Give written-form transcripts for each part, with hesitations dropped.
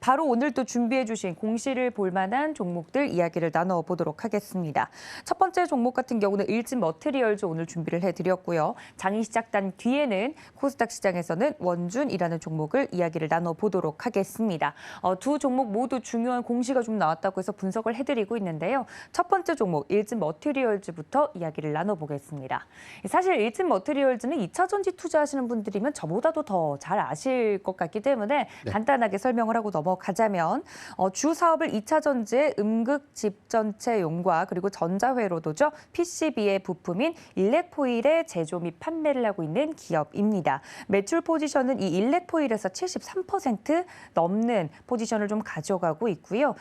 바로 오늘 또 준비해 주신 공시를 볼 만한 종목들 이야기를 나눠보도록 하겠습니다. 첫 번째 종목 같은 경우는 일진 머티리얼즈 오늘 준비를 해드렸고요. 장이 시작된 뒤에는 코스닥 시장에서는 원준이라는 종목을 이야기를 나눠보도록 하겠습니다. 두 종목 모두 중요한 공시가 좀 나왔다고 해서 분석을 해드리고 있는데요. 첫 번째 종목 일진 머티리얼즈부터 이야기를 나눠보겠습니다. 사실 일진 머티리얼즈는 2차 전지 투자하시는 분들이면 저보다도 더 잘 아실 것 같기 때문에 간단하게 설명을 하고 넘어가자면 주 사업을 2차 전지의 음극 집전체용과 그리고 전자회로도죠. PCB의 부품인 일렉포일의 제조 및 판매를 하고 있는 기업입니다. 매출 포지션은 이 일렉포일에서 73% 넘는 포지션을 좀 가져가고 있고요.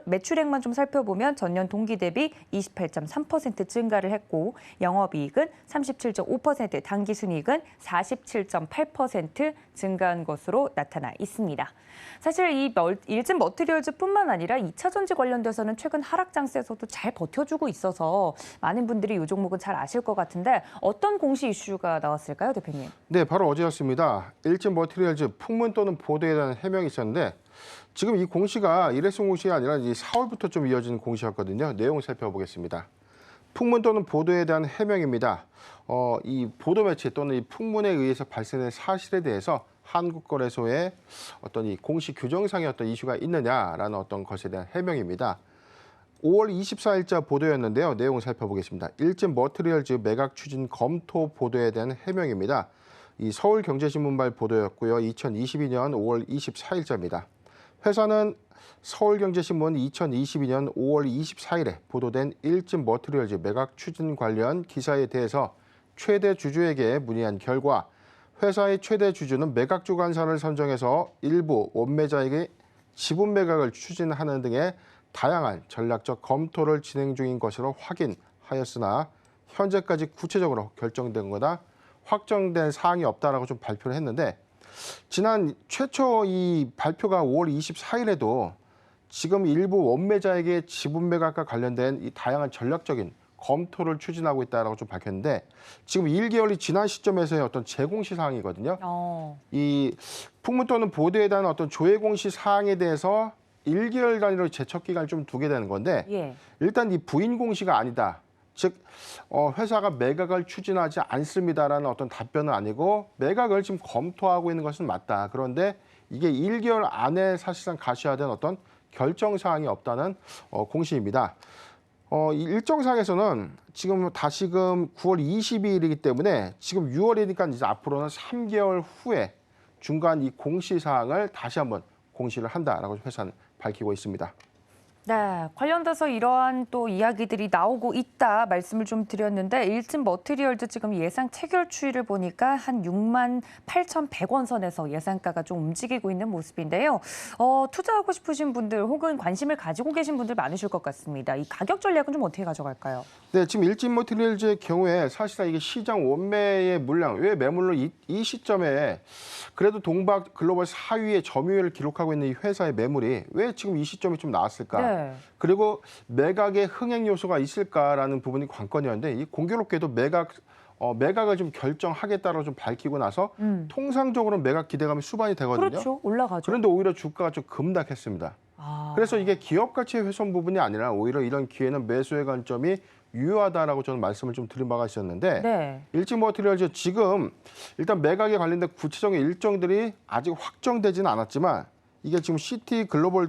매출액만 좀 살펴보면 전년 동기 대비 28.3% 증가를 했고 영업이익은 37.5%, 당기순이익은 47.8% 증가한 것으로 나타나 있습니다. 사실 이 일진 머티리얼즈뿐만 아니라 2차 전지 관련돼서는 최근 하락 장세에서도 잘 버텨주고 있어서 많은 분들이 이 종목은 잘 아실 것 같은데 어떤 공시 이슈가 나왔을까요, 대표님? 네, 바로 어제였습니다. 일진 머티리얼즈 풍문 또는 보도에 대한 해명이 있었는데 지금 이 공시가 일회성 공시가 아니라 이제 4월부터 좀 이어지는 공시였거든요. 내용 살펴보겠습니다. 풍문 또는 보도에 대한 해명입니다. 이 보도 매체 또는 이 풍문에 의해서 발생된 사실에 대해서 한국거래소에 어떤 이 공시 규정상의 어떤 이슈가 있느냐라는 어떤 것에 대한 해명입니다. 5월 24일자 보도였는데요. 내용을 살펴보겠습니다. 일진 머티리얼즈 매각 추진 검토 보도에 대한 해명입니다. 이 서울경제신문발 보도였고요. 2022년 5월 24일자입니다. 회사는 서울경제신문 2022년 5월 24일에 보도된 일진 머티리얼즈 매각 추진 관련 기사에 대해서 최대 주주에게 문의한 결과 회사의 최대 주주는 매각 주관사를 선정해서 일부 원매자에게 지분 매각을 추진하는 등의 다양한 전략적 검토를 진행 중인 것으로 확인하였으나 현재까지 구체적으로 결정된 거나 확정된 사항이 없다라고 좀 발표를 했는데 지난 최초 이 발표가 5월 24일에도 지금 일부 원매자에게 지분 매각과 관련된 이 다양한 전략적인 검토를 추진하고 있다라고 좀 밝혔는데 지금 1개월이 지난 시점에서의 어떤 재공시 사항이거든요. 이 풍문 또는 보도에 대한 어떤 조회 공시 사항에 대해서 1개월 단위로 제척 기간을 좀 두게 되는 건데 일단 이 부인 공시가 아니다. 즉 회사가 매각을 추진하지 않습니다라는 어떤 답변은 아니고 매각을 지금 검토하고 있는 것은 맞다. 그런데 이게 1개월 안에 사실상 가셔야 되는 어떤 결정 사항이 없다는 공시입니다. 이 일정상에서는 지금 다시금 9월 22일이기 때문에 지금 6월이니까 이제 앞으로는 3개월 후에 중간 이 공시 사항을 다시 한번 공시를 한다라고 회사는 밝히고 있습니다. 네, 관련돼서 이러한 또 이야기들이 나오고 있다 말씀을 좀 드렸는데 일진 머티리얼즈 지금 예상 체결 추이를 보니까 한 68,100원 선에서 예상가가 좀 움직이고 있는 모습인데요. 투자하고 싶으신 분들 혹은 관심을 가지고 계신 분들 많으실 것 같습니다. 이 가격 전략은 좀 어떻게 가져갈까요? 네, 지금 일진 머티리얼즈의 경우에 사실상 이게 시장 원매의 물량, 왜 매물로 이 시점에 그래도 동박 글로벌 4위의 점유율을 기록하고 있는 이 회사의 매물이 왜 지금 이 시점에 좀 나왔을까? 네. 그리고 매각의 흥행 요소가 있을까라는 부분이 관건이었는데 이 공교롭게도 매각을 좀 결정하겠다고 좀 밝히고 나서 통상적으로 매각 기대감이 수반이 되거든요. 그렇죠. 올라가죠. 그런데 오히려 주가가 좀 급락했습니다. 그래서 이게 기업 가치 훼손 부분이 아니라 오히려 이런 기회는 매수의 관점이 유효하다라고 저는 말씀을 좀 드린 바가 있었는데 일진 머티리얼즈 지금 일단 매각에 관련된 구체적인 일정들이 아직 확정되지는 않았지만 이게 지금 시티 글로벌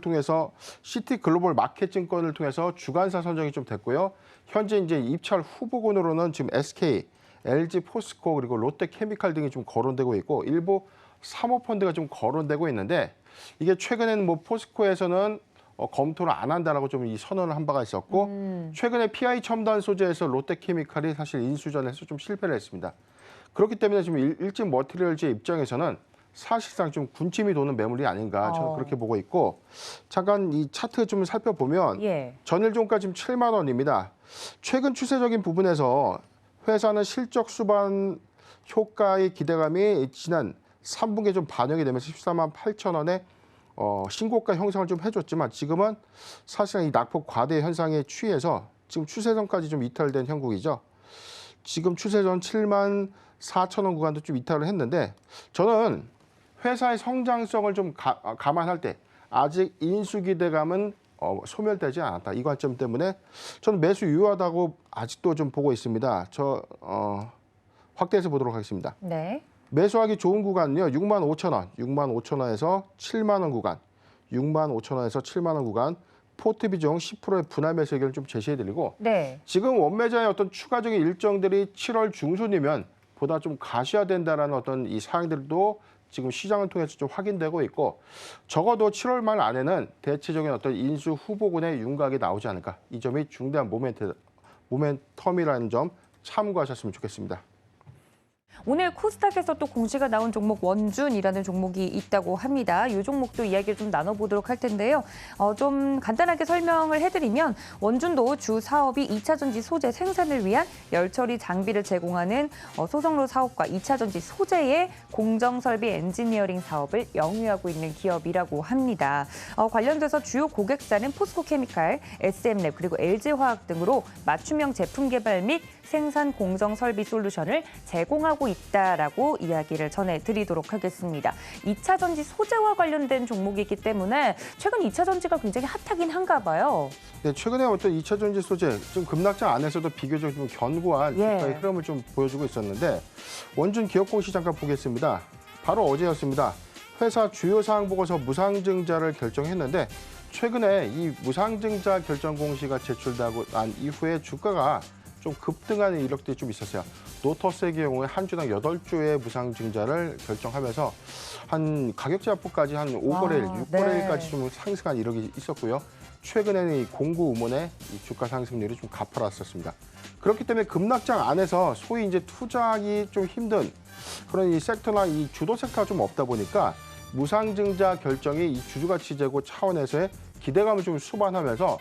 마켓 증권을 통해서 주관사 선정이 좀 됐고요. 현재 이제 입찰 후보군으로는 지금 SK, LG 포스코 그리고 롯데케미칼 등이 좀 거론되고 있고 일부 사모펀드가 좀 거론되고 있는데 이게 최근에는 뭐 포스코에서는 검토를 안 한다라고 좀 이 선언을 한 바가 있었고 최근에 PI 첨단 소재에서 롯데케미칼이 사실 인수전에서 좀 실패를 했습니다. 그렇기 때문에 지금 일진 머티리얼즈의 입장에서는 사실상 좀 군침이 도는 매물이 아닌가 저는 그렇게 보고 있고 잠깐 이 차트 좀 살펴보면 전일 종가 지금 7만 원입니다. 최근 추세적인 부분에서 회사는 실적 수반 효과의 기대감이 지난 3분기에 좀 반영이 되면서 14만 8천 원에 신고가 형성을 좀 해줬지만 지금은 사실상 이 낙폭 과대 현상에 취해서 지금 추세선까지 좀 이탈된 형국이죠. 지금 추세선 7만 4천 원 구간도 좀 이탈을 했는데 저는 회사의 성장성을 좀 감안할 때 아직 인수 기대감은 소멸되지 않았다. 이 관점 때문에 저는 매수 유효하다고 아직도 좀 보고 있습니다. 확대해서 보도록 하겠습니다. 네. 매수하기 좋은 구간은요. 65,000원, 65,000원에서 7만 원 구간, 65,000원에서 7만 원 구간, 포트 비중 10%의 분할 매수 의견을 좀 제시해드리고 네. 지금 원매자의 어떤 추가적인 일정들이 7월 중순이면 보다 좀 가셔야된다라는 어떤 이 사항들도 지금 시장을 통해서 좀 확인되고 있고 적어도 7월 말 안에는 대체적인 어떤 인수 후보군의 윤곽이 나오지 않을까. 이 점이 중대한 모멘텀이라는 점 참고하셨으면 좋겠습니다. 오늘 코스닥에서 또 공시가 나온 종목 원준이라는 종목이 있다고 합니다. 이 종목도 이야기를 좀 나눠보도록 할 텐데요. 좀 간단하게 설명을 해드리면 원준도 주 사업이 2차 전지 소재 생산을 위한 열처리 장비를 제공하는 소성로 사업과 2차 전지 소재의 공정 설비 엔지니어링 사업을 영위하고 있는 기업이라고 합니다. 관련돼서 주요 고객사는 포스코케미칼, SM랩 그리고 LG화학 등으로 맞춤형 제품 개발 및 생산 공정 설비 솔루션을 제공하고 있다라고 이야기를 전해드리도록 하겠습니다. 2차 전지 소재와 관련된 종목이기 때문에 최근 2차 전지가 굉장히 핫하긴 한가 봐요. 네, 최근에 어떤 2차 전지 소재 좀 급락장 안에서도 비교적 좀 견고한 주가의 흐름을 좀 보여주고 있었는데 원준 기업 공시 잠깐 보겠습니다. 바로 어제였습니다. 회사 주요 사항 보고서 무상증자를 결정했는데 최근에 이 무상증자 결정 공시가 제출되고 난 이후에 주가가 좀 급등하는 이력들이 좀 있었어요. 노터스의 경우에 한 주당 8주의 무상증자를 결정하면서 한 가격 제한폭까지 한 5거래일, 6거래일까지 좀 상승한 이력이 있었고요. 최근에는 이 공구 음원의 이 주가 상승률이 좀 가파랐었습니다. 그렇기 때문에 급락장 안에서 소위 이제 투자하기 좀 힘든 그런 이 섹터나 이 주도 섹터가 좀 없다 보니까 무상증자 결정이 이 주주가치 제고 차원에서의 기대감을 좀 수반하면서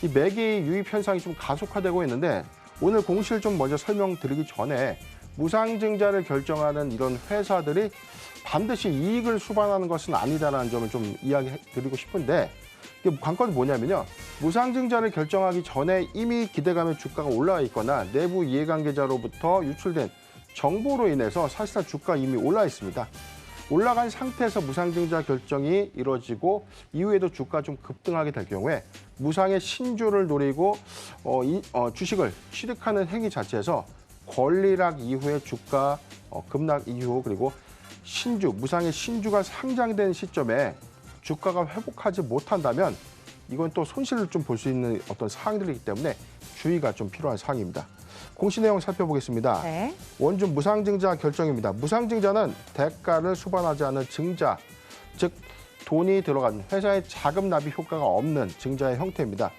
이 매기 유입 현상이 좀 가속화되고 있는데 오늘 공시를 좀 먼저 설명드리기 전에 무상증자를 결정하는 이런 회사들이 반드시 이익을 수반하는 것은 아니다라는 점을 좀 이야기드리고 싶은데 이게 관건이 뭐냐면요. 무상증자를 결정하기 전에 이미 기대감의 주가가 올라와 있거나 내부 이해관계자로부터 유출된 정보로 인해서 사실상 주가가 이미 올라 있습니다. 올라간 상태에서 무상증자 결정이 이루어지고 이후에도 주가 좀 급등하게 될 경우에 무상의 신주를 노리고 주식을 취득하는 행위 자체에서 권리락 이후에 주가 급락 이후 그리고 무상의 신주가 상장된 시점에 주가가 회복하지 못한다면 이건 또 손실을 좀 볼 수 있는 어떤 사항들이기 때문에 주의가 좀 필요한 사항입니다. 공시 내용 살펴보겠습니다. 네. 원준 무상증자 결정입니다. 무상증자는 대가를 수반하지 않은 증자, 즉 돈이 들어간 회사의 자금 납입 효과가 없는 증자의 형태입니다.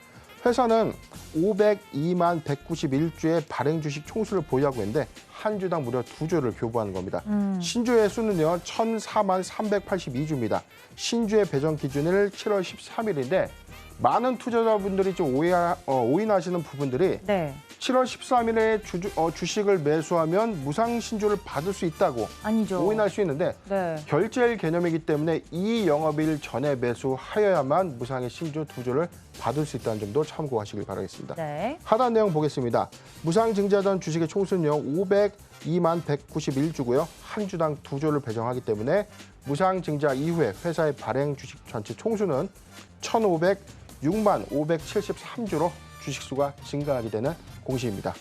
회사는 502만 191주의 발행 주식 총수를 보유하고 있는데 한 주당 무려 2주를 교부하는 겁니다. 신주의 수는요 1,004만 382주입니다. 신주의 배정 기준일 7월 13일인데 많은 투자자분들이 좀 오인하시는 부분들이 7월 13일에 주식을 매수하면 무상 신주를 받을 수 있다고 아니죠. 오인할 수 있는데 결제일 개념이기 때문에 이 영업일 전에 매수하여야만 무상의 신주 2주를 받을 수 있다는 점도 참고하시길 바라겠습니다. 하단 내용 보겠습니다. 무상 증자전 주식의 총수는요 502만 191주고요. 한 주당 2주를 배정하기 때문에 무상 증자 이후에 회사의 발행 주식 전체 총수는 1,506만 573주로 주식수가 증가하게 되는 공시입니다.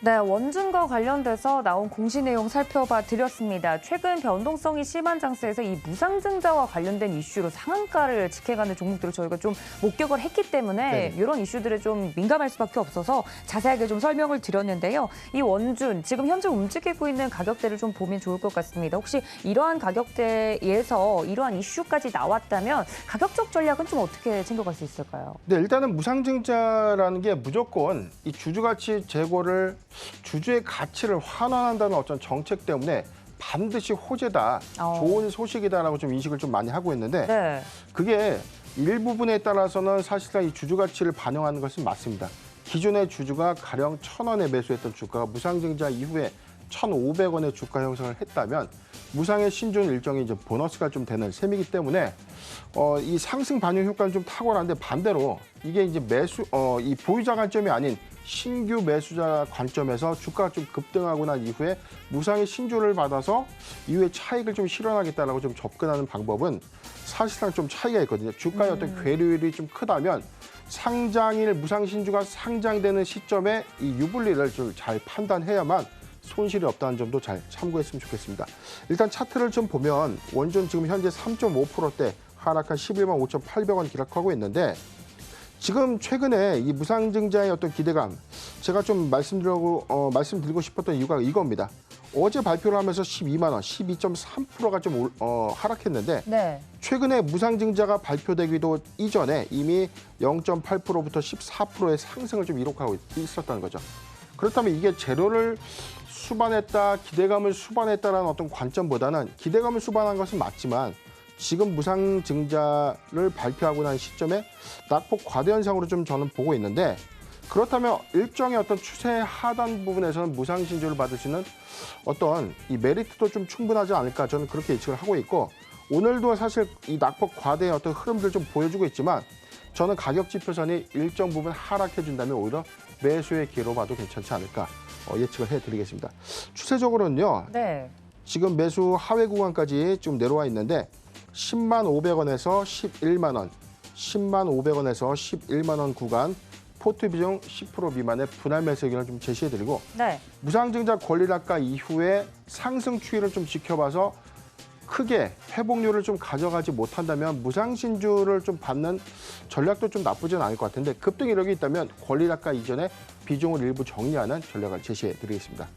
네, 원준과 관련돼서 나온 공시 내용 살펴봐 드렸습니다. 최근 변동성이 심한 장세에서 이 무상증자와 관련된 이슈로 상한가를 지켜가는 종목들을 저희가 좀 목격을 했기 때문에 이런 이슈들에 좀 민감할 수밖에 없어서 자세하게 좀 설명을 드렸는데요. 이 원준, 지금 현재 움직이고 있는 가격대를 좀 보면 좋을 것 같습니다. 혹시 이러한 가격대에서 이러한 이슈까지 나왔다면 가격적 전략은 좀 어떻게 챙겨갈 수 있을까요? 네, 일단은 무상증자라는 게 무조건 이 주주가치 제고를 주주의 가치를 환원한다는 어떤 정책 때문에 반드시 호재다, 좋은 소식이다라고 좀 인식을 좀 많이 하고 있는데 그게 일부분에 따라서는 사실상 이 주주 가치를 반영하는 것은 맞습니다. 기존의 주주가 가령 1,000원에 매수했던 주가가 무상증자 이후에 1,500원의 주가 형성을 했다면 무상의 신주는 일종의 이제 보너스가 좀 되는 셈이기 때문에 이 상승 반영 효과는 좀 탁월한데 반대로 이게 이제 이 보유자 관점이 아닌 신규 매수자 관점에서 주가가 좀 급등하고 난 이후에 무상의 신주를 받아서 이후에 차익을 좀 실현하겠다라고 좀 접근하는 방법은 사실상 좀 차이가 있거든요. 주가의 어떤 괴리율이 좀 크다면 상장일 무상 신주가 상장되는 시점에 이 유불리를 좀 잘 판단해야만 손실이 없다는 점도 잘 참고했으면 좋겠습니다. 일단 차트를 좀 보면 원전 지금 현재 3.5%대 하락한 11만 5,800원 기록하고 있는데 지금 최근에 이 무상증자의 어떤 기대감 제가 좀 말씀드리고 싶었던 이유가 이겁니다. 어제 발표를 하면서 12만 원, 12.3%가 좀 하락했는데 네. 최근에 무상증자가 발표되기도 이전에 이미 0.8%부터 14%의 상승을 좀 기록하고 있었다는 거죠. 그렇다면 이게 재료를 수반했다, 기대감을 수반했다라는 어떤 관점보다는 기대감을 수반한 것은 맞지만 지금 무상증자를 발표하고 난 시점에 낙폭 과대 현상으로 좀 저는 보고 있는데 그렇다면 일정의 어떤 추세 하단 부분에서는 무상신주를 받을 수 있는 어떤 이 메리트도 좀 충분하지 않을까 저는 그렇게 예측을 하고 있고 오늘도 사실 이 낙폭 과대의 어떤 흐름들 좀 보여주고 있지만 저는 가격 지표선이 일정 부분 하락해 준다면 오히려 매수의 기회로 봐도 괜찮지 않을까 예측을 해드리겠습니다. 추세적으로는요. 네. 지금 매수 하회 구간까지 좀 내려와 있는데 10만 500원에서 11만 원, 10만 500원에서 11만 원 구간 포트 비중 10% 미만의 분할 매수 의견을 좀 제시해드리고 네. 무상증자 권리락가 이후에 상승 추이를 좀 지켜봐서 크게 회복률을 좀 가져가지 못한다면 무상신주를 좀 받는 전략도 좀 나쁘지는 않을 것 같은데 급등 이력이 있다면 권리락가 이전에 비중을 일부 정리하는 전략을 제시해드리겠습니다.